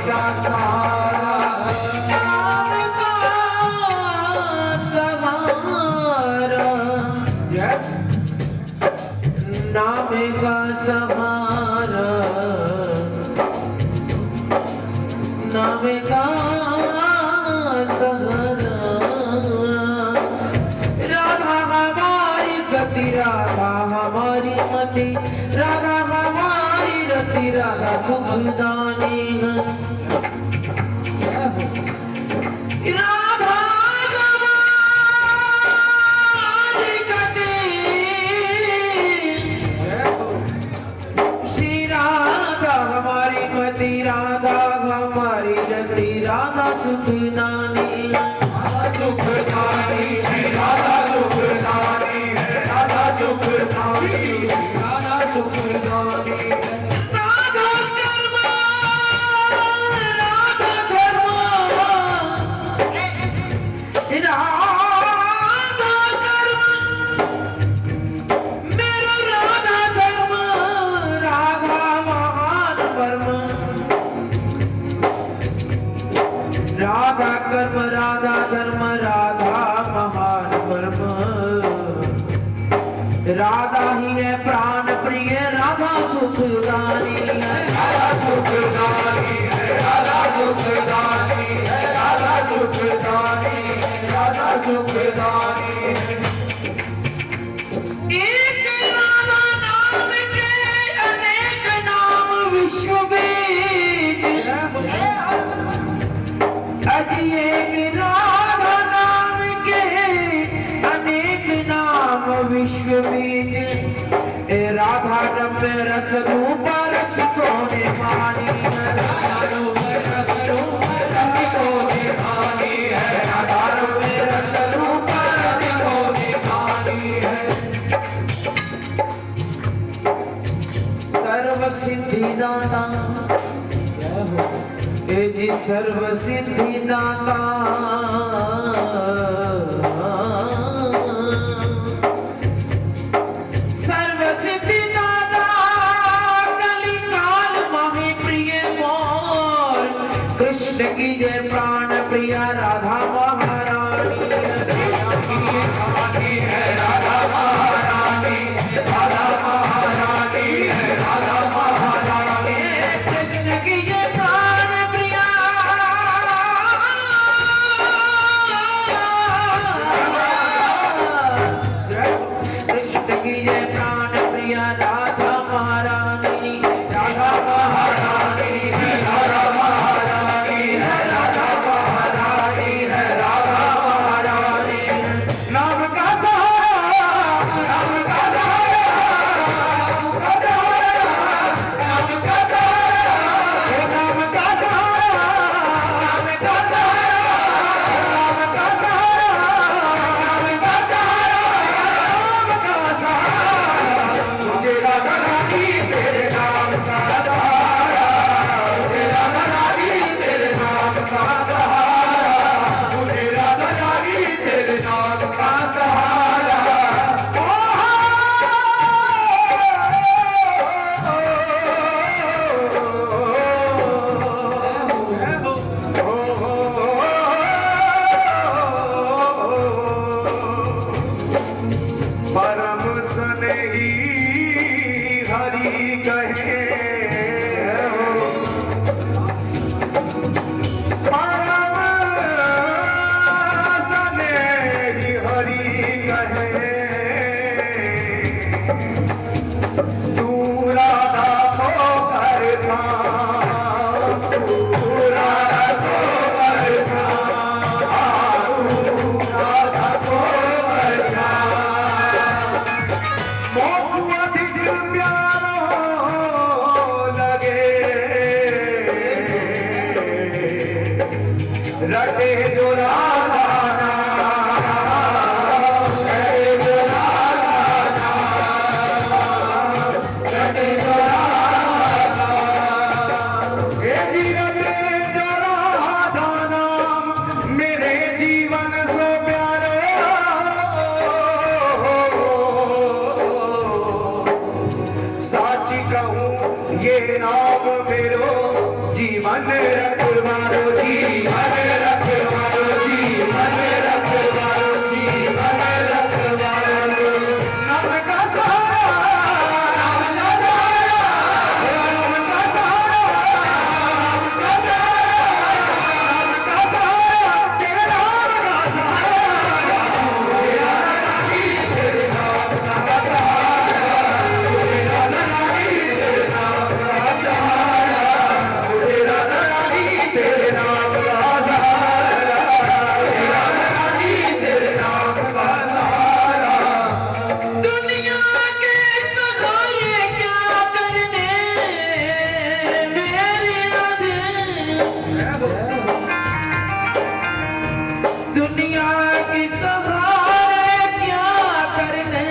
का सहारा, नाम का सहारा, नाम का सहारा, नाम का सहारा। राधा हमारी गति, राधा हमारी मति, राधा हमारी रति, राधा सुखदानी है। राधा हमारी गति, श्री राधा हमारी मति, राधा हमारी रति, राधा सुखदानी है। राधा सुखदानी, श्री राधा सुखदानी है, राधा सुखदानी, राधा सुखदानी है। राधा कर्म, राधा धर्म, राधा कर्म, मेरा राधा धर्म, राधा महान परम। राधा कर्म, राधा धर्म, राधा महान परम। राधा ही है प्राण प्रिय, राधा सुखदानी है। राधा सुखदानी है, राधा सुखदानी है, राधा सुखदानी है, राधा सुखदानी है। एक राधा नाम के अनेक नाम विश्व बीच, अजी एक राधा नाम के अनेक नाम विश्व बीच। राधा रम्य रस रूप रस को निभानी है। राधा रूप रस रूप रस को निभानी है, राधा रूप रस रूप रस को निभानी है। सर्व सिद्धि दाता, हे जी सर्व सिद्धि दाता, सर्व सिद्धि दाता, कलिकाल माहे प्रिय मोर, कृष्ण की जय प्राण प्रिया राधा महारानी। रानी है, राधा महारानी, राधा महारानी है, राधा महारानी। कृष्ण की जय प्राण प्रिया, कृष्ण की जय प्राण प्रिया राधा महारानी। राधा महारानी है, राधा महारानी है, राधा महारानी है, राधा महारानी। नाम का सहारा, नाम का सहारा, नाम का सहारा, नाम का सहारा, नाम का सहारा, नाम का सहारा, नाम का सहारा, नाम का सहारा, नाम का सहारा। मुझे राधा रानी तेरे नाम का सहारा, मुझे राधा रानी तेरे नाम का सहारा, मुझे राधा रानी तेरे नाम का सहारा। परम स्नेही हरि कहे हो, परम स्नेही हरि कहे। तू राधा को करता, तू राधा को करता, तू राधा को करता। मोह अधिक प्यारो लगे, रटे जो राधा नाम, रटे जो राधा नाम, रटे जो राधा नाम। हे जी रटे जो राधा नाम, मेरे जीवन से प्यारे। साची कहूँ ये नाम मेरो जीवन मन रखवारो जी, मन रखवारो जी, मन रखवारो जी, मन रखवारो। नाम का सहारा, नाम का सहारा, नाम का सहारा, नाम का सहारा, नाम का सहारा, तेरे नाम का सहारा। तेरा नहीं तेरे नाम का सहारा, तेरा नहीं तेरे नाम का सहारा, तेरा नहीं तेरे नाम का सहारा, तेरा नहीं तेरे नाम का सहारा। दुनिया के सहारे क्या करने मेरी राधे, दुनिया के सहारे क्या करने,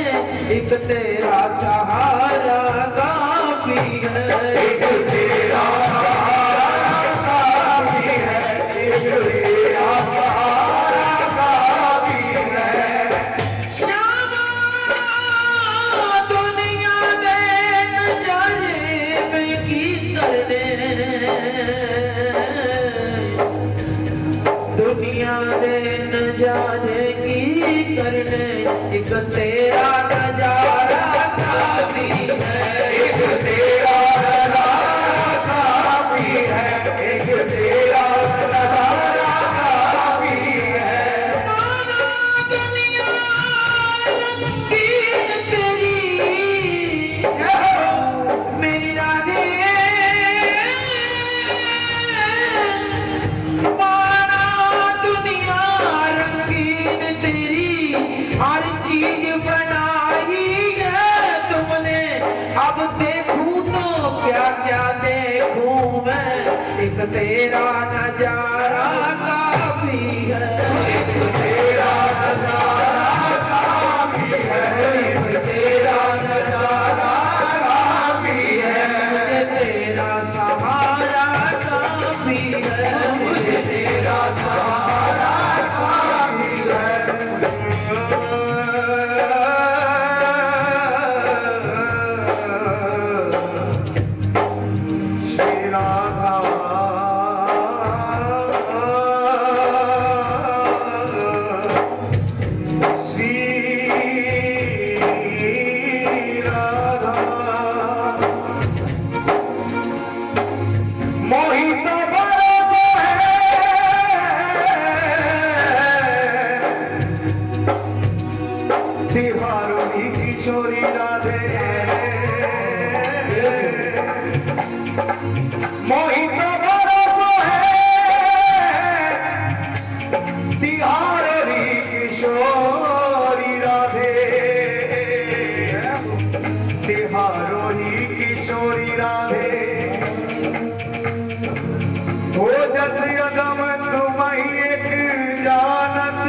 एक तेरा सहारा काफी है। एक तेरा सहारा काफी है, एक तेरा सहारा काफी है। श्यामा दुनिया दे नजारे में की करने, दुनिया दे नजारे की करने, एक तेरा नजारा काफी है। एक तेरा नजारा काफी है, एक तेरा नजारा काफी है। माना दुनिया रंगीन तेरी, मेरी राधे, माना दुनिया रंगीन तेरी, हर चीज बनाई है तुमने। अब देखूं तो क्या क्या देखूं मैं, एक तेरा नजारा काफी है। एक तेरा नजारा काफी है, एक तेरा नजारा काफी है। मुझे तेरा सहारा काफी है। मुझे तेरा सहारा काफी है। श्री राधा श्री राधा मोहित बरस है, तिहारों की किशोरी राधे। मोहित बरस है, तिहारी किशोरी राधे। तिहारों किशोरी राधे, हो जस अगम तुम एक जानत,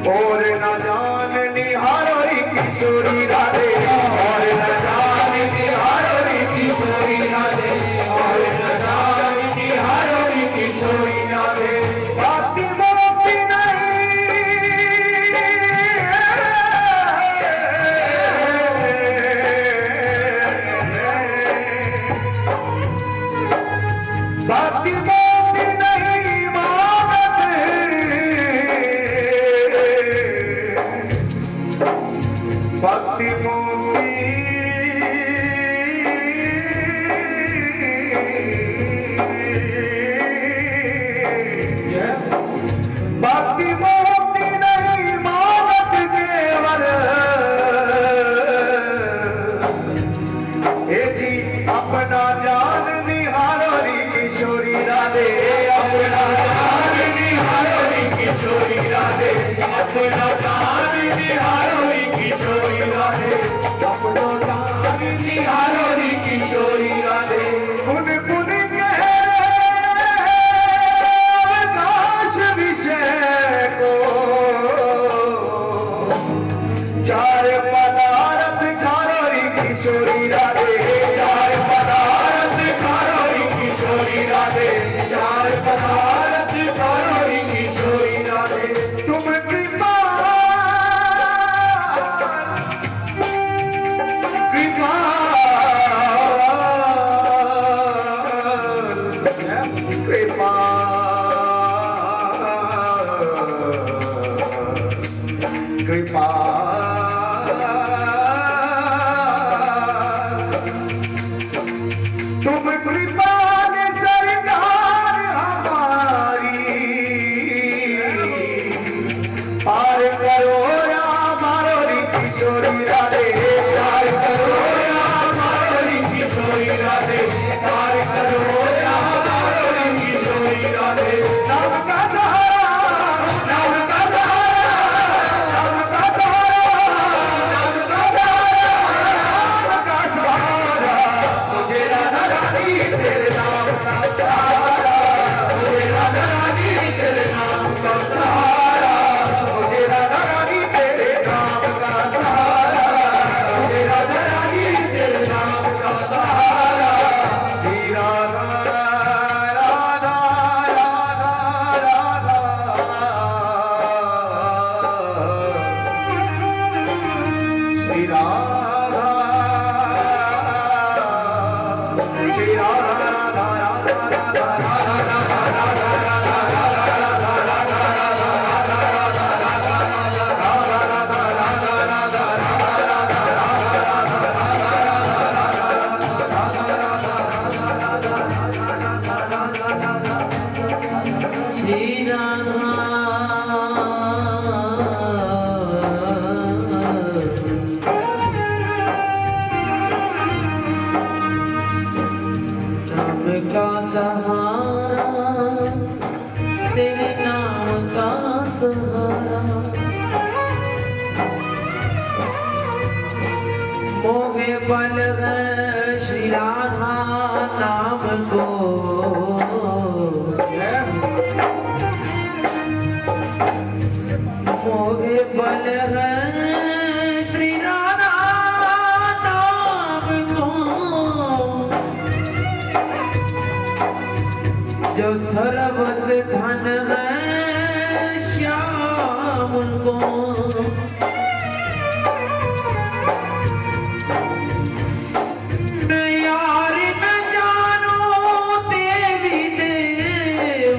और न जान निहारोरी किशोरी राधे, और न जान निहारोरी किशोरी राधे, और न जान निहारोरी किशोरी राधे। बाती मोती नहीं, बाती मोती नहीं मानत, भक्ति मोती भक्ति मोती नहीं मानत केवल। हे जी अपना जान निहारोरी किशोरी राधे, अपना जान निहारोरी किशोरी राधे, अपना जान निहारोरी किशोरी राधे, अपना जान निहारोरी किशोरी राधे। पुन पुन कहे अवकाश विषय को, चार पदार्थ खारोरी किशोरी राधे, चार पदार्थ खारोरी किशोरी राधे, चार पदार्थ खारोरी किशोरी राधे। तुम कृपा तुम कृपाल सरकार हमारी, पार करो या मारोरी किशोरी राधे, पार करो या मारोरी किशोरी राधे, पार करो या मारोरी किशोरी राधे। नाम का सहारा, नाम का सहारा, नाम का सहारा, नाम का सहारा, मुझे राधा रानी तेरे नाम का सहारा, मुझे राधा रानी तेरे नाम का सहारा, मुझे राधा रानी तेरे नाम का सहारा, मुझे राधा रानी तेरे नाम का सहारा। श्री राधा राधा राधा राधा, श्री राधा श्री राधा राधा राधा श्री राधा नाम का सहारा, तेरे नाम का सहारा, मोहे बल है श्री राधा नाम को, मोहे बल है श्री राधा नाम को, जो सर्वस धन है श्याम को, मैं यार न जानो देवी देव,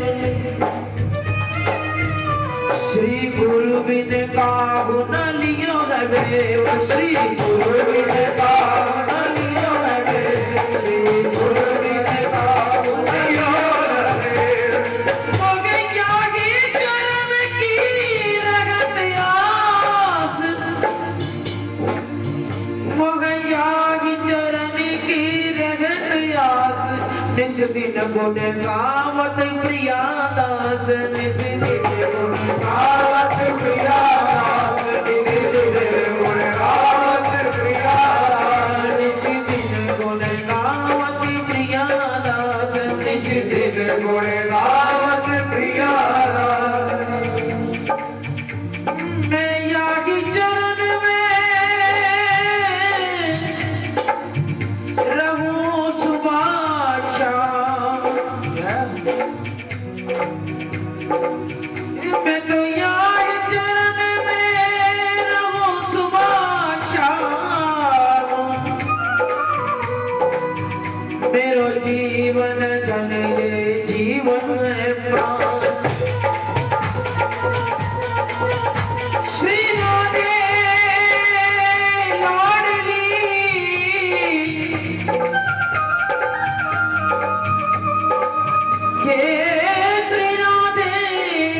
श्री गुरु बिन काहू न लियो है वेव, श्री गुरु बिन काहू न लियो है वेव, श्री गुरु बिन काहू न लियो है वेव। मोगे यागी चरण की रगत आस, मोगे यागी चरण की रगत आस, निस दिन गुण गावत प्रिया दास, निस दिन गुण गावत प्रिया दास, निस दिन गुण गावत प्रिया दास, निस दिन गुण गावत प्रिया दास, निस दिन गुण गावत प्रिया दास। मैं यागी चरण में रहूं सुबह शाम, मैं तो यागी चरण में रहूं सुबह शाम, मेरो जीवन धन ये जीवन है प्राण। श्री राधे लाडली, ये श्री राधे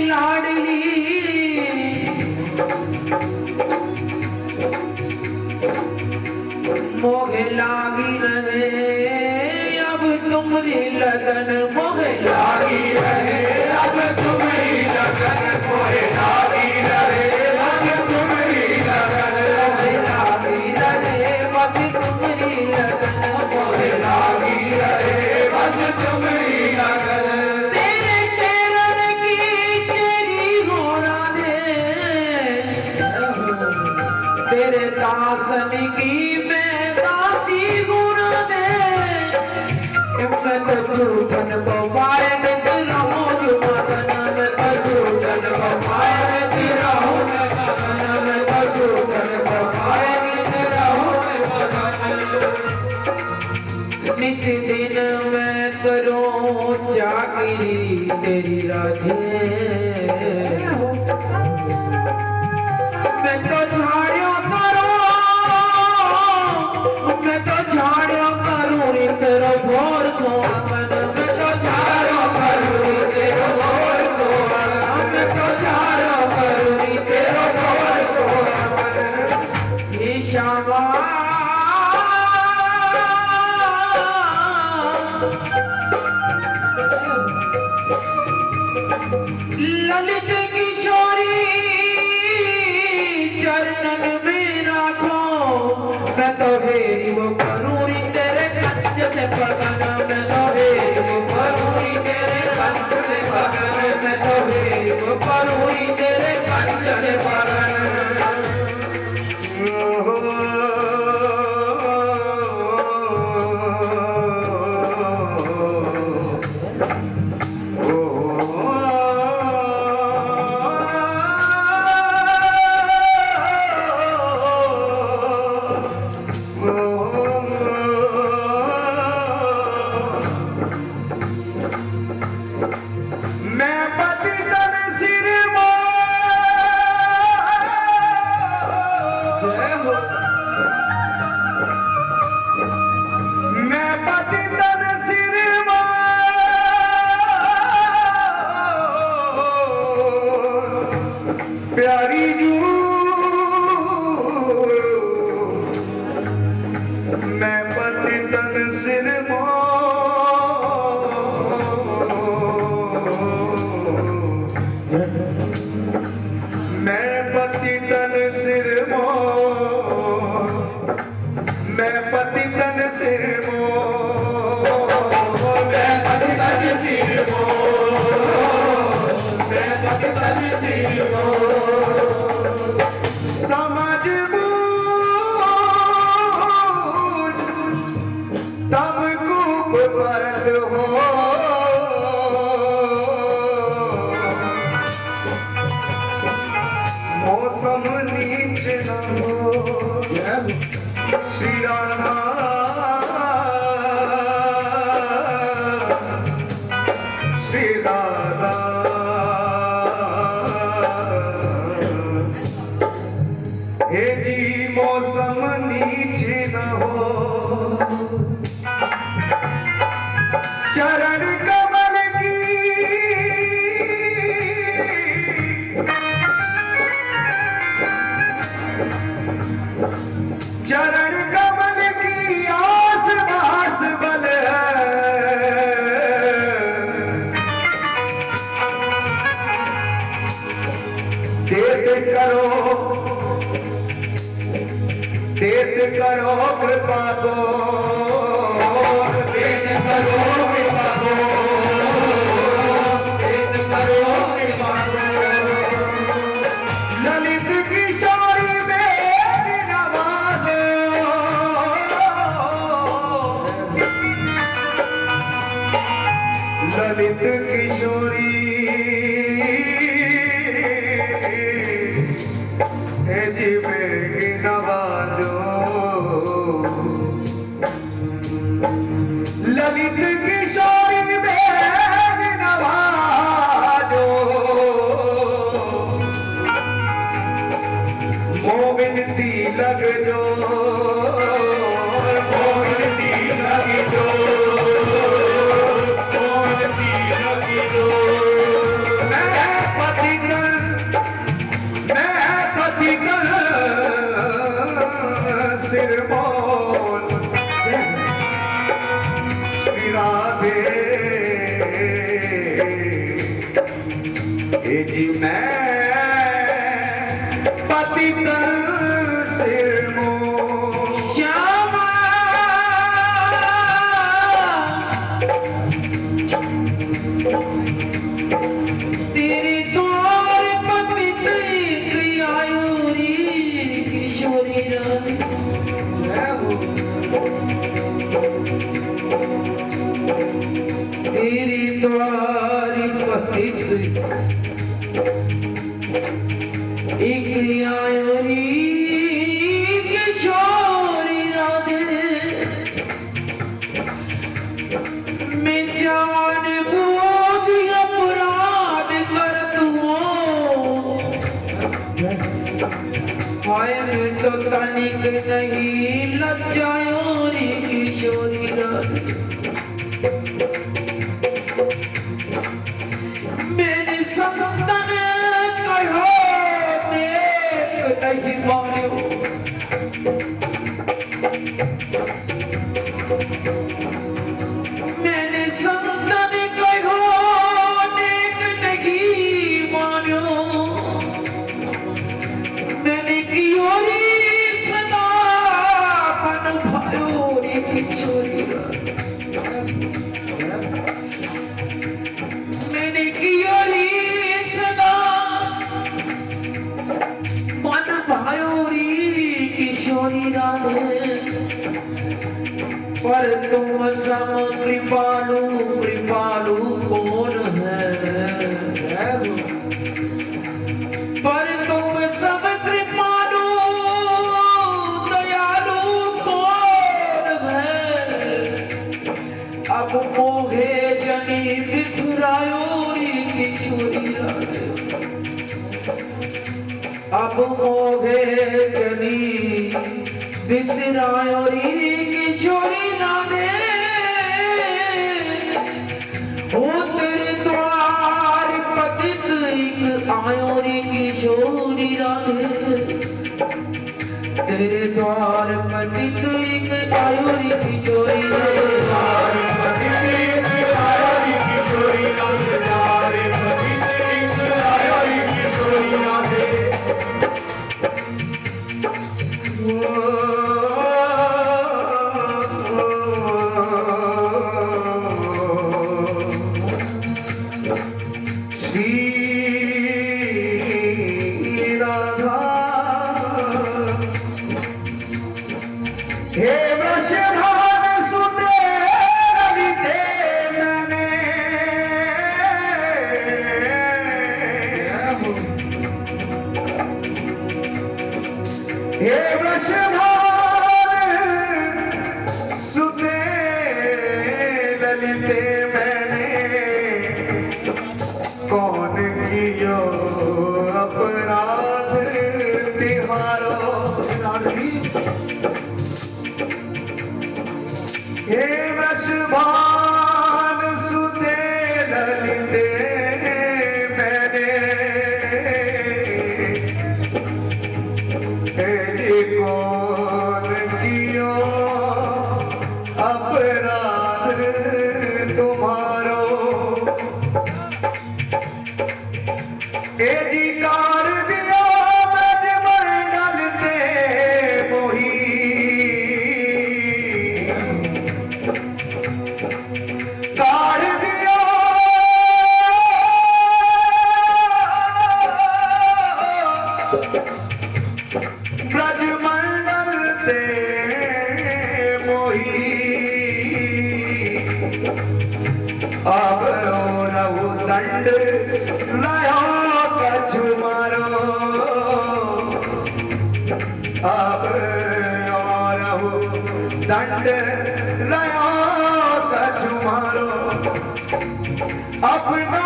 लाडली, मोहे लागी रहे अब तुमरी लगन, मोहे लागी रहे अब तुम्हारी लगन, मोहे लागी रहे अब तुम्हारी लगन, मोहे लागी रहे बस तुमरी लगन, मोहे लागी रहे बस तुम्हारी लगन। तेरे चरण की चेरी हो राधे, तेरे दासन की मैं दासी हूँ राधे, मैं तो झूठन को पाए मित्र रहूं जो मगन, मैं तो झूठन को पाए मित्र रहूं मगन, मैं तो झूठन को पाए मित्र रहूं मगन। निस दिन मैं करूं जागरी तेरी राधे, मैं तो झाड़ियों करूं, मैं तो झाड़ियों करूं रित तेरो भोर सुहावन मैं तो झाड़ो करूँ तेरो भोर सुहावन मैं तो झाड़ो करूँ तेरो भोर सुहावन ईशावा ललित किशोरी चरणन में राखो मैं तो हेरी वो करूरी तेरे कंज से पगन मैं तो हेरी वो करूरी तेरे कंज से पगन मैं तो हेरी वो करूरी तेरे कंज से पगन प्यारी जू मैं पति तन सिर मैं पति तन सिर मैं पति तन सिर मैं पति तन सिर मैं पति तन सिर समझ बूझ तब खूब भरत हो मौसम नीच न हो श्री राधा श्री राधा हे जी मौसम नीचे न हो चरण कमल की चरण कमल की आस पास बल देत करो कृपा को देत करो कृपा को देत करो कृपा को ललित किशोरी वेद नवाजो ललित किशोरी हे जी बेगी नवाजो ललित किशोरी बेगी नवाजो मोमिनती लग जो मोमिनती लग जो मोमिनती लग जो मैं पति सिर मोल श्री राधे हे जी मैं पति सिर मोल श्यामा तेरे द्वार पतित आयुरी किशोरी तेरी द्वारी पतित एक आयुरी किशोरी राधे मैं जान बूझ अपराध करत हूँ हाय मैं तो तनिक नहीं लज्जायोरी किशोरी राधे मेरी संतन कहो देख नहीं मानो मैंने संतन कहो देख नहीं मानो मैंने कियोरी सदा मन भायो रे किशोरी मैंने कियोरी सदा मन भायो रे किशोरी राधे पर तुम सम कृपालु कृपालु कौन है पर तुम सब कृपालु दयालु कौन है अब मोहे जनी बिसरायो रे किशोरी राधे अब मोहे जनी बिसरायो रे किशोरी राधे हो तेरे द्वार पतित एक आयो रे किशोरी राधे तेरे द्वार पतित एक आयो रे किशोरी राधे हे वृषभान सुते रविते मैंने हे वृषभान सुते ललिते मैंने कौन कियो अपराध तिहारो हे वृषभान सुते ललिते मैंने जी कौन कियो अपराध तुम्हारो जी कार दिया ब्रजमंडल ते मोही अब रघु दंड लयो कछु मारो अब रघु दंड लयो कछु मारो अपना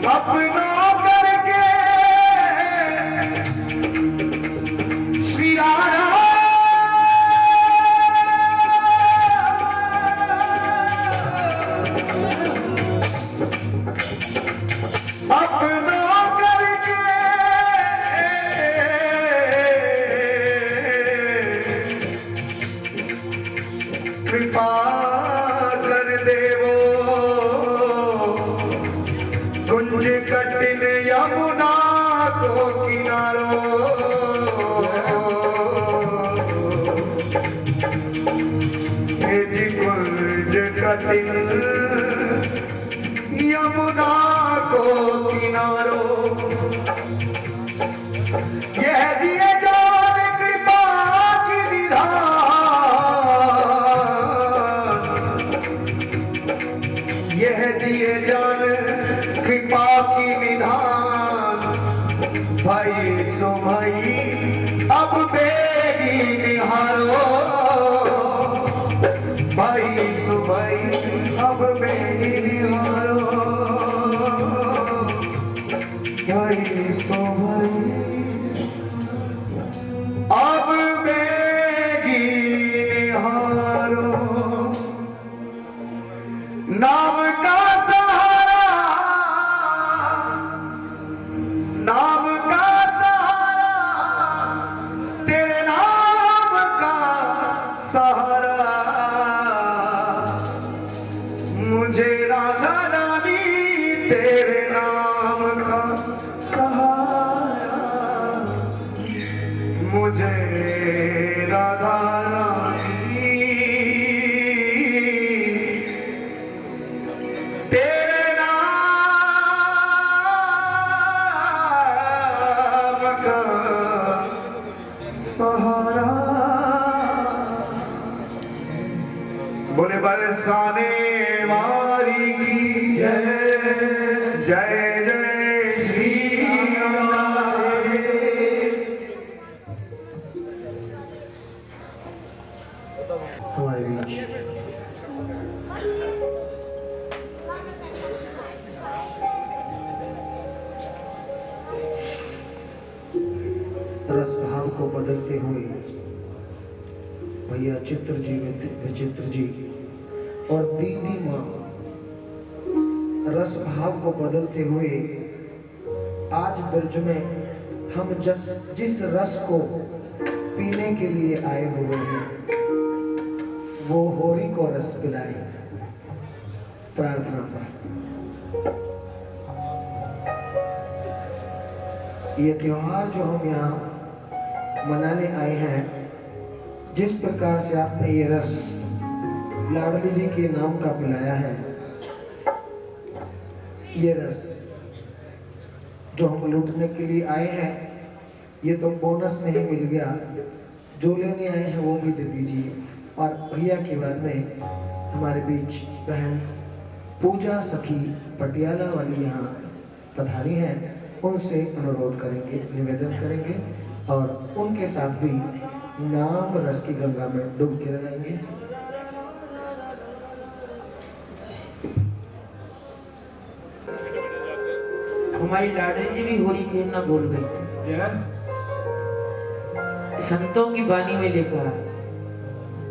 अपना करके श्री राधा अपना करके कृपा कर देवो कुंज कटिन यमुना को किनारो जी कुंज कटिन यमुना को किनारो यह दिए जान कृपा की निधान यह दिए जान कृपा की निधान भाई सो भाई अब बेगी निहारो भाई सो भाई अब बेगी निहारो भाई सो भाई अब बेगी निहारो नाम का सहारा नाम का सहारा तेरे नाम का सहारा मुझे राधा रानी तेरे नाम का सहारा मुझे राधा रानी तेरे नाम का सहारा बोले बरसाने वारी की जय जय जय श्री राम। हमारे बीच रस भाव को बदलते हुए भैया चित्र जी विचित्र जी और दीदी माँ रस भाव को बदलते हुए आज ब्रज में हम जिस रस को पीने के लिए आए हुए हैं वो होरी को रस पिलाए प्रार्थना पर। ये त्योहार जो हम यहाँ मनाने आए हैं जिस प्रकार से आपने ये रस लाडली जी के नाम का पिलाया है ये रस जो हम लूटने के लिए आए हैं ये तो बोनस नहीं मिल गया जो लेने आए हैं वो भी दे दीजिए। और भैया के बाद में हमारे बीच बहन पूजा सखी पटियाला वाली यहाँ पधारी हैं उनसे अनुरोध करेंगे निवेदन करेंगे और उनके साथ भी नाम रस की गंगा में डुबकी लगाएंगे। हमारी लाडली जी भी होली खेलना भूल गई थी। संतों की बानी में लिखा है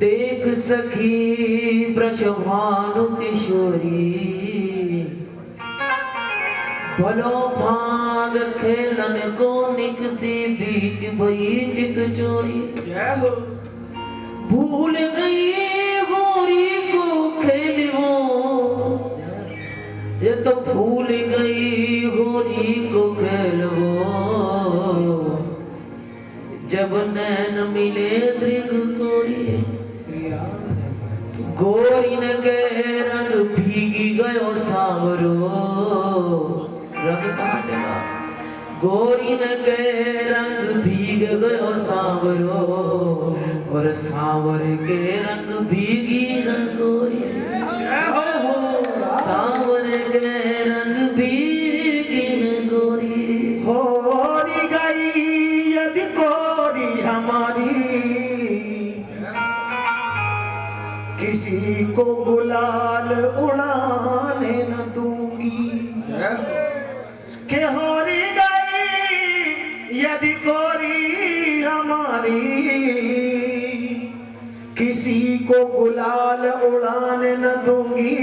देख सखी ब्रजभानु किशोरी भलो भाग खेलन को निकसी बीच भई चित चोरी भूल गई होरी को खेलवो ये तो भूल गई होरी को खेलवो जब नैन मिले दृग गोरी गोरी न गए रंग भीगी गयो सांवरो रंग कहाँ चला गोरी न गए रंग भीग गयो सांवरो और सांवर के रंग भीगी न गोरी सांवर के रंग भीगी न गोरी होरी गई यदि कोरी हमारी किसी को गुलाल उड़ाने न दूंगी कि होरी गई यदि कोरी हमारी किसी को गुलाल उड़ाने न दूंगी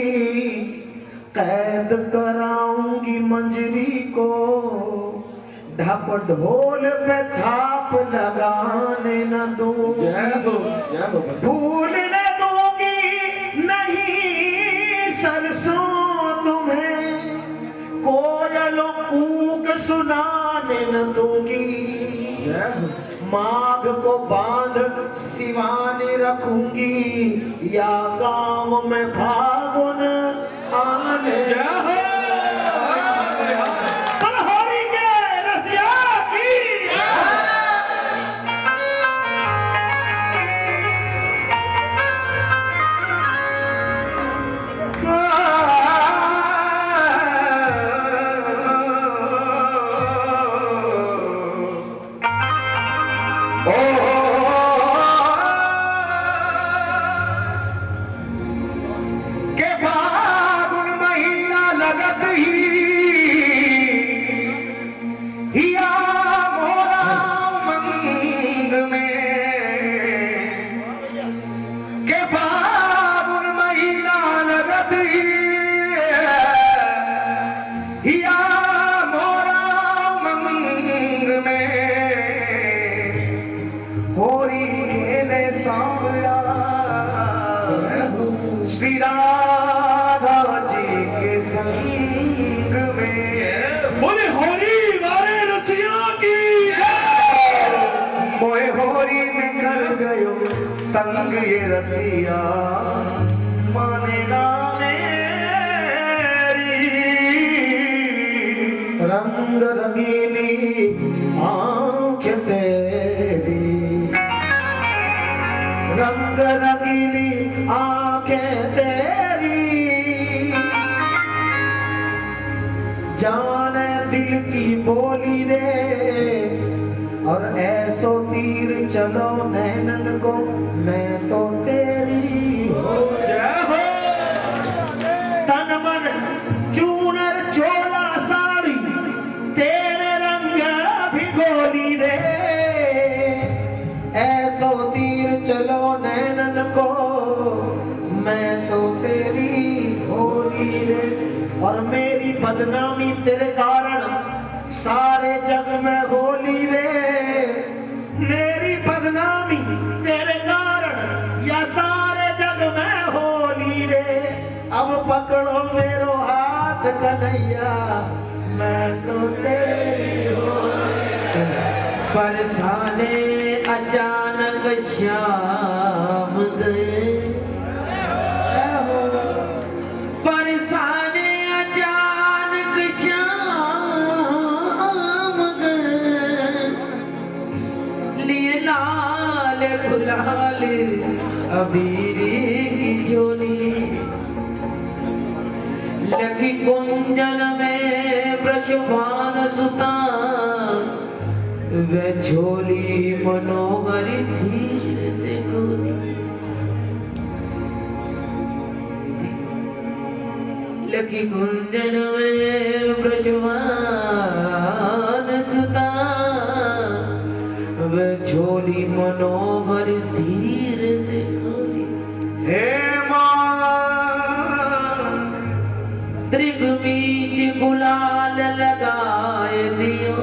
कैद कराऊंगी मंजरी को ढप ढोल पे थाप लगाने न दूंगी भूल न दूंगी नहीं सरसों तुम्हें कोयलों कूक सुनाने न दूंगी माघ को बांध सिवाने रखूंगी या गांव में फागुन आने हिया मोरा मंग में होरी खेले सांवरा श्री राधा जी के संग में बोले होरी वाले रसिया की मोए होरी में कर गयो तंग ये रसिया मानेगा रंग रंगीली आंखें तेरी, रंग रंगीली आंखें तेरी, जाने दिल की बोली रे, और ऐसो तीर चलो नैनन को मैं तो तेरी हो जाऊं। तन मन चूनर चोला साड़ी तेरे रंग भिगोली रे, ऐसो तीर चलो नैनन को मैं तो तेरी होली रे। और मेरी बदनामी तेरे कारण सारे जग में होली रे, मेरी बदनामी तेरे कारण या सारे जग में होली रे। अब पकड़ो मेरो हाथ कन्हैया मैं तो तेरी हो। बरसाने अचानक शाम गए, बरसाने अचानक शाम गए, लिए लाल गुलाल अबीर की झोली, लकी कुंजन में वृषभान सुता, वे झोली मनोहर धीर से खोली। लकी कुंजन में वृषभान सुता, वे झोली मनोहर धीर से खोली। हे मां त्रिगमीच गुलाल लगाए दियो,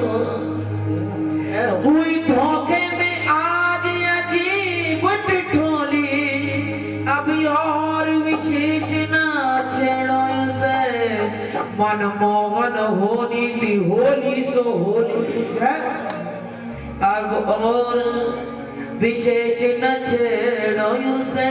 हुई धोखे में आज अजीब ठिठोली। अभी और विशेष ना छेड़ो से, मनमोहन होनी थी होली सो होली। अब और विशेष न छेड़ो से,